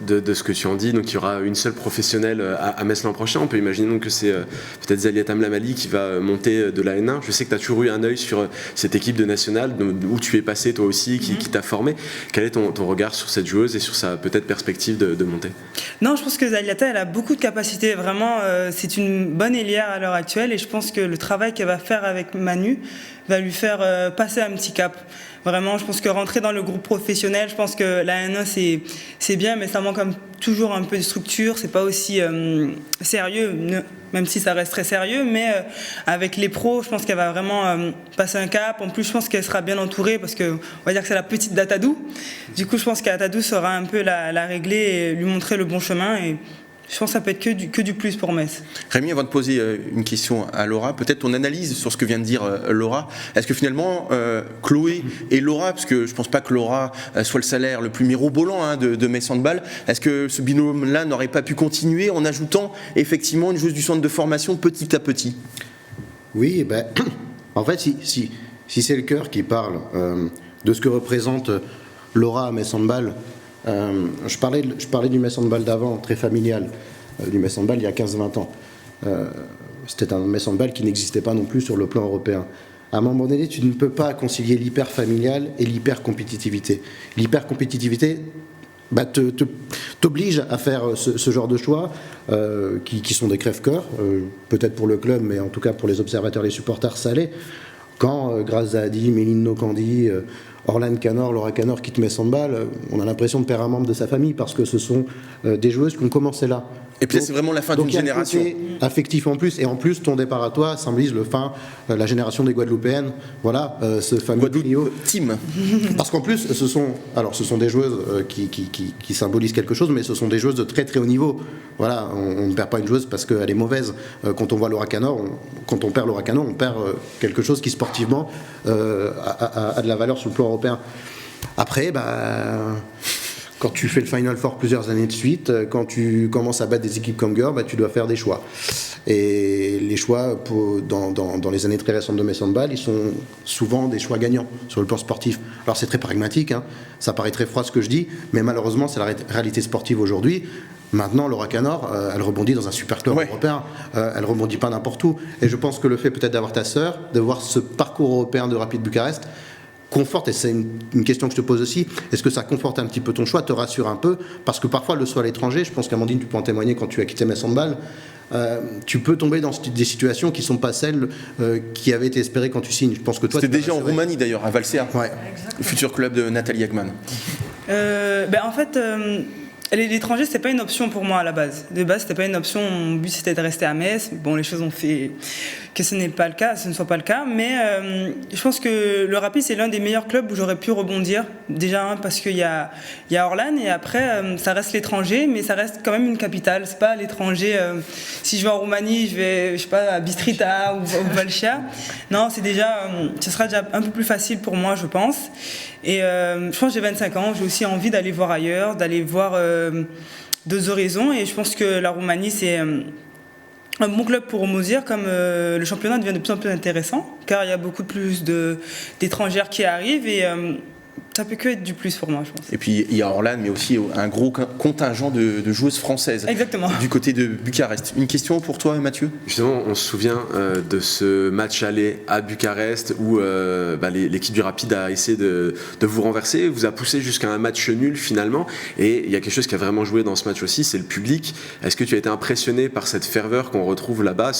de ce que tu en dis, donc il y aura une seule professionnelle à Metz l'an prochain. On peut imaginer donc que c'est peut-être Zaliat Amlamali qui va monter de la N1. Je sais que tu as toujours eu un œil sur cette équipe de nationale où tu es passé toi aussi, qui t'a formé. Quel est ton regard sur cette joueuse et sur sa peut-être perspective de monter ? Non, je pense que Zaliata, elle a beaucoup de capacités. Vraiment, c'est une bonne ailière à l'heure actuelle, et je pense que le travail qu'elle va faire avec Manu va lui faire passer un petit cap. Vraiment, je pense que rentrer dans le groupe professionnel, je pense que la N1 c'est bien, mais ça manque comme toujours un peu de structure. C'est pas aussi sérieux, même si ça reste très sérieux. Mais avec les pros, je pense qu'elle va vraiment passer un cap. En plus, je pense qu'elle sera bien entourée, parce que on va dire que c'est la petite d'Atadou. Du coup, je pense qu'Atadou saura un peu la régler et lui montrer le bon chemin. Et je pense que ça peut être que du plus pour Metz. Rémi, avant de poser une question à Laura, peut-être ton analyse sur ce que vient de dire Laura. Est-ce que finalement, Chloé et Laura, parce que je ne pense pas que Laura soit le salaire le plus mirobolant de Metz Handball, est-ce que ce binôme-là n'aurait pas pu continuer en ajoutant effectivement une joueuse du centre de formation petit à petit ? Oui, en fait, si c'est le cœur qui parle de ce que représente Laura à Metz Handball, je parlais du Metz Handball d'avant, très familial, du Metz Handball il y a 15-20 ans. C'était un Metz Handball qui n'existait pas non plus sur le plan européen. À un moment donné, tu ne peux pas concilier l'hyper-familial et l'hyper-compétitivité. L'hyper-compétitivité t'oblige à faire ce genre de choix qui sont des crève-cœurs, peut-être pour le club, mais en tout cas pour les observateurs, les supporters, ça l'est. Quand Grazadi, Méline Nokandi, Orlane Canor, Laura Canor quittent Metz Handball, on a l'impression de perdre un membre de sa famille, parce que ce sont des joueuses qui ont commencé là. Et puis c'est vraiment la fin d'une génération. Donc il y a un côté affectif en plus, et en plus ton départ à toi symbolise la génération des Guadeloupéennes, voilà, ce fameux trio. Team. Parce qu'en plus ce sont des joueuses qui symbolisent quelque chose, mais ce sont des joueuses de très très haut niveau. Voilà, on ne perd pas une joueuse parce qu'elle est mauvaise. Quand on voit Laura Canor, quand on perd Laura Canor, on perd quelque chose qui sportivement a de la valeur sur le plan européen. Après, quand tu fais le Final Four plusieurs années de suite, quand tu commences à battre des équipes comme Geur, tu dois faire des choix. Et les choix dans les années très récentes de Metz Handball, ils sont souvent des choix gagnants sur le plan sportif. Alors c'est très pragmatique, hein, ça paraît très froid ce que je dis, mais malheureusement c'est la réalité sportive aujourd'hui. Maintenant, Laura Canor, elle rebondit dans un super club européen, elle rebondit pas n'importe où. Et je pense que le fait peut-être d'avoir ta sœur, de voir ce parcours européen de Rapid Bucarest, conforte, et c'est une question que je te pose aussi, est-ce que ça conforte un petit peu ton choix, te rassure un peu, parce que parfois le choix à l'étranger, je pense qu'Amandine tu peux en témoigner quand tu as quitté Metz Handball, tu peux tomber dans des situations qui ne sont pas celles qui avaient été espérées quand tu signes. Je pense que toi, c'était déjà en Roumanie d'ailleurs, à Valsea, le futur club de Nathalie Hagman. En fait, l'étranger, c'était pas une option pour moi à la base. De base, c'était pas une option. Mon but, c'était de rester à Metz. Bon, les choses ont fait que ce ne soit pas le cas. Mais je pense que le Rapid, c'est l'un des meilleurs clubs où j'aurais pu rebondir. Déjà, parce qu'il y a Orlane, et après, ça reste l'étranger, mais ça reste quand même une capitale. C'est pas l'étranger. Si je vais en Roumanie, je vais, je sais pas, à Bistrita ou Valsea. Non, ce sera déjà un peu plus facile pour moi, je pense. Et je pense que j'ai 25 ans, j'ai aussi envie d'aller voir ailleurs, d'aller voir d'autres horizons. Et je pense que la Roumanie, un bon club pour Mozir, comme le championnat devient de plus en plus intéressant, car il y a beaucoup plus d'étrangères qui arrivent et ça peut que être du plus pour moi, je pense. Et puis il y a Orlan, mais aussi un gros contingent de joueuses françaises. Exactement. Du côté de Bucarest. Une question pour toi, Mathieu ? Justement, on se souvient de ce match aller à Bucarest où l'équipe du Rapide a essayé de vous renverser, vous a poussé jusqu'à un match nul finalement. Et il y a quelque chose qui a vraiment joué dans ce match aussi, c'est le public. Est-ce que tu as été impressionné par cette ferveur qu'on retrouve là-bas,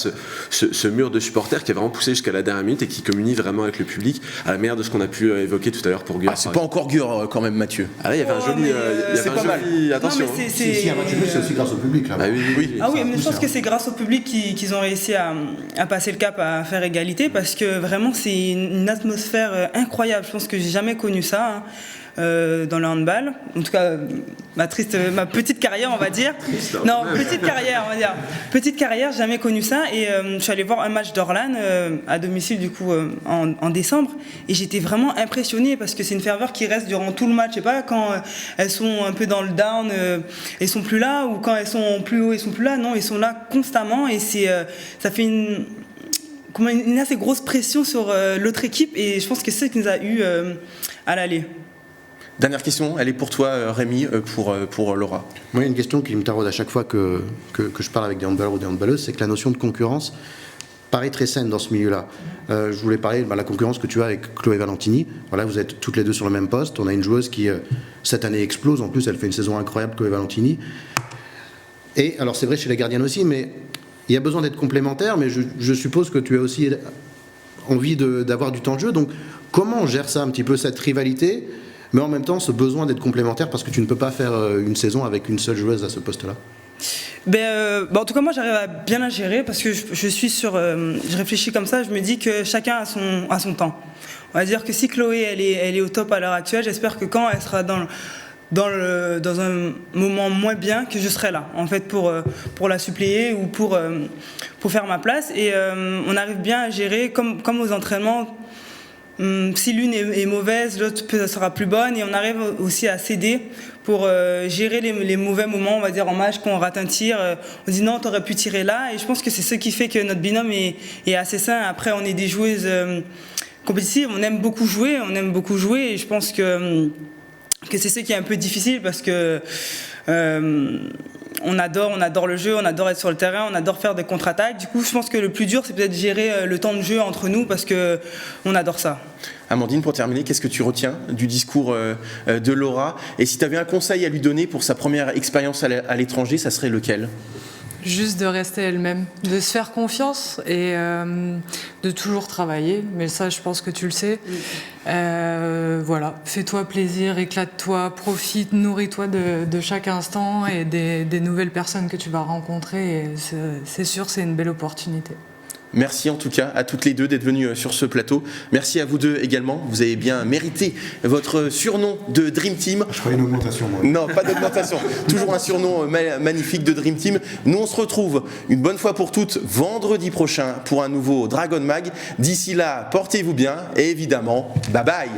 ce mur de supporters qui a vraiment poussé jusqu'à la dernière minute et qui communie vraiment avec le public, à la manière de ce qu'on a pu évoquer tout à l'heure pour Gueur? C'est pas encore Gueur quand même, Mathieu. Ah là, il y avait un joli. c'est pas mal. Attention. Non, mais Si un match nul, c'est aussi grâce au public. Là. Ah oui. Ah oui, mais je pense que c'est grâce au public qu'ils ont réussi à passer le cap, à faire égalité, parce que vraiment c'est une atmosphère incroyable. Je pense que j'ai jamais connu ça dans le handball. En tout cas, ma petite carrière, on va dire. Non, petite carrière, on va dire. Petite carrière, j'ai jamais connu ça. Et je suis allée voir un match d'Orlan à domicile du coup en décembre, et j'étais vraiment impressionnée parce que c'est une ferveur qui reste durant tout le match. Je sais pas, quand elles sont un peu dans le down, elles sont plus là, ou quand elles sont plus haut, elles sont plus là. Non, ils sont là constamment, et ça fait une assez grosse pression sur l'autre équipe, et je pense que c'est ce qui nous a eu à l'aller. Dernière question, elle est pour toi, Rémi, pour Laura. Moi, il y a une question qui me taraude à chaque fois que je parle avec des handballeurs ou des handballeuses, c'est que la notion de concurrence paraît très saine dans ce milieu-là. Je voulais parler de la concurrence que tu as avec Chloé Valentini. Voilà, vous êtes toutes les deux sur le même poste. On a une joueuse qui, cette année, explose. En plus, elle fait une saison incroyable, Chloé Valentini. Et alors, c'est vrai chez les gardiennes aussi, mais il y a besoin d'être complémentaire, mais je suppose que tu as aussi envie d'avoir du temps de jeu. Donc, comment on gère ça un petit peu, cette rivalité, mais en même temps ce besoin d'être complémentaire, parce que tu ne peux pas faire une saison avec une seule joueuse à ce poste-là? En tout cas, moi j'arrive à bien la gérer, parce que je réfléchis comme ça, je me dis que chacun a son temps. On va dire que si Chloé elle est au top à l'heure actuelle, j'espère que quand elle sera dans un moment moins bien, que je serai là en fait pour la suppléer ou pour faire ma place, et on arrive bien à gérer comme aux entraînements. Si l'une est mauvaise, l'autre sera plus bonne, et on arrive aussi à s'aider pour gérer les mauvais moments, on va dire en match, quand on rate un tir, on dit non, t'aurais pu tirer là, et je pense que c'est ce qui fait que notre binôme est assez sain. Après, on est des joueuses compétitives, on aime beaucoup jouer, et je pense que c'est ce qui est un peu difficile, parce que on adore le jeu, on adore être sur le terrain, on adore faire des contre-attaques. Du coup, je pense que le plus dur, c'est peut-être gérer le temps de jeu entre nous, parce que on adore ça. Amandine, pour terminer, qu'est-ce que tu retiens du discours de Laura? Et si tu avais un conseil à lui donner pour sa première expérience à l'étranger, ça serait lequel? Juste de rester elle-même, de se faire confiance et de toujours travailler. Mais ça, je pense que tu le sais. Voilà, fais-toi plaisir, éclate-toi, profite, nourris-toi de chaque instant et des nouvelles personnes que tu vas rencontrer. Et c'est sûr, c'est une belle opportunité. Merci en tout cas à toutes les deux d'être venues sur ce plateau. Merci à vous deux également. Vous avez bien mérité votre surnom de Dream Team. Je ferai une augmentation, moi. Non, pas d'augmentation. Toujours un surnom magnifique de Dream Team. Nous, on se retrouve une bonne fois pour toutes vendredi prochain pour un nouveau Dragon Mag. D'ici là, portez-vous bien et évidemment, bye bye.